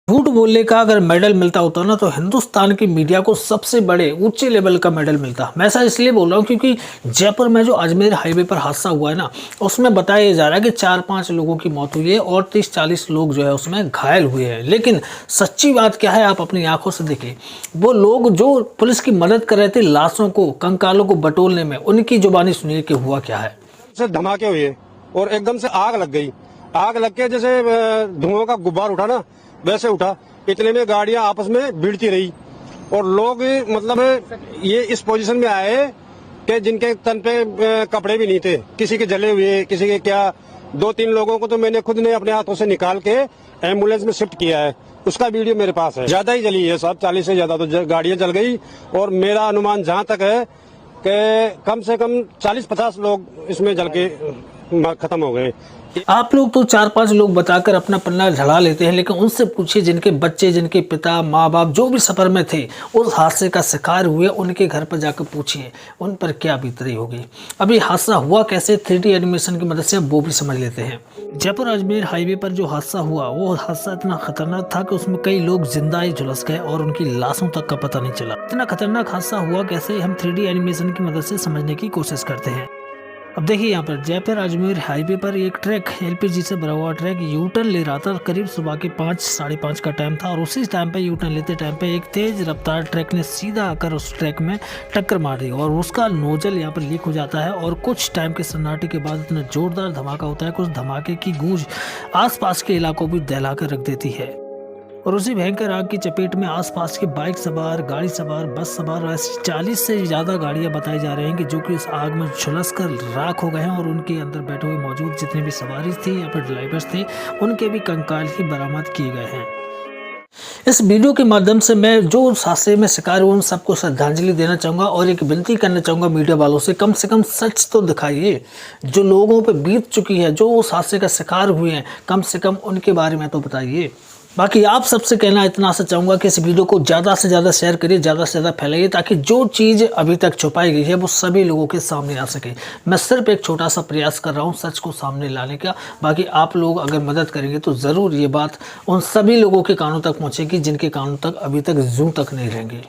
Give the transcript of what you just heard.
झूठ बोलने का अगर मेडल मिलता होता ना तो हिंदुस्तान की मीडिया को सबसे बड़े ऊंचे लेवल का मेडल मिलता। मैं ऐसा इसलिए बोल रहा हूँ क्योंकि जयपुर में जो अजमेर हाईवे पर हादसा हुआ है ना, उसमें बताया जा रहा है कि 4-5 लोगों की मौत हुई है और 30-40 लोग जो है उसमें घायल हुए हैं। लेकिन सच्ची बात क्या है, आप अपनी आंखों से देखिए। वो लोग जो पुलिस की मदद कर रहे थे लाशों को, कंकालों को बटोरने में, उनकी जुबानी सुनिए कि हुआ क्या है। धमाके हुए और एकदम से आग लग गई। आग लग के जैसे धुआं का गुब्बार उठा ना, वैसे उठा। इतने में गाड़ियां आपस में भिड़ती रही और लोग मतलब ये इस पोजीशन में आए कि जिनके तन पे कपड़े भी नहीं थे, किसी के जले हुए, किसी के क्या। 2-3 लोगों को तो मैंने खुद ने अपने हाथों से निकाल के एम्बुलेंस में शिफ्ट किया है। उसका वीडियो मेरे पास है। ज्यादा ही जली है साहब, 40 से ज्यादा तो गाड़ियां जल गई। और मेरा अनुमान जहां तक है कि कम से कम 40-50 लोग इसमें जल के खत्म हो गए। आप लोग तो 4-5 लोग बताकर अपना पन्ना झड़ा लेते हैं, लेकिन उनसे पूछिए जिनके बच्चे, जिनके पिता, माँ बाप जो भी सफर में थे, उस हादसे का शिकार हुए, उनके घर पर जाकर पूछिए उन पर क्या बीत रही होगी। अभी हादसा हुआ कैसे, 3D एनिमेशन की मदद से वो भी समझ लेते हैं। जयपुर अजमेर हाईवे पर जो हादसा हुआ, वो हादसा इतना खतरनाक था कि उसमें कई लोग जिंदा ही झुलस गए और उनकी लाशों तक का पता नहीं चला। इतना खतरनाक हादसा हुआ कैसे, हम 3D एनिमेशन की मदद से समझने की कोशिश करते हैं। अब देखिए यहाँ पर जयपुर अजमेर हाईवे पर एक ट्रक, एलपीजी से भरा हुआ ट्रक यू टर्न ले रहा था। करीब सुबह के 5-5:30 का टाइम था और उसी टाइम पे यू टर्न लेते टाइम पे एक तेज रफ्तार ट्रक ने सीधा आकर उस ट्रक में टक्कर मार दी और उसका नोजल यहाँ पर लीक हो जाता है। और कुछ टाइम के सन्नाटे के बाद इतना जोरदार धमाका होता है, कुछ धमाके की गूंज आसपास के इलाकों भी दहला कर रख देती है। और उसी भयंकर आग की चपेट में आसपास के बाइक सवार, गाड़ी सवार, बस सवार, ऐसी 40 से ज़्यादा गाड़ियां बताई जा रही हैं कि जो कि उस आग में झुलस कर राख हो गए हैं। और उनके अंदर बैठे हुए मौजूद जितने भी सवारी थे या फिर ड्राइवर्स थे, उनके भी कंकाल ही बरामद किए गए हैं। इस वीडियो के माध्यम से मैं जो उस हादसे में शिकार हुए उन सबको श्रद्धांजलि देना चाहूँगा और एक विनती करना चाहूँगा मीडिया वालों से, कम सच तो दिखाइए। जो लोगों पे बीत चुकी है, जो उस हादसे का शिकार हुए हैं, कम से कम उनके बारे में तो बताइए। बाकी आप सबसे कहना इतना सा चाहूँगा कि इस वीडियो को ज़्यादा से ज़्यादा शेयर करिए, ज़्यादा से ज़्यादा फैलाइए, ताकि जो चीज़ अभी तक छुपाई गई है वो सभी लोगों के सामने आ सके। मैं सिर्फ एक छोटा सा प्रयास कर रहा हूँ सच को सामने लाने का। बाकी आप लोग अगर मदद करेंगे तो ज़रूर ये बात उन सभी लोगों के कानों तक पहुँचेगी जिनके कानों तक अभी तक जूं तक नहीं रहेंगे।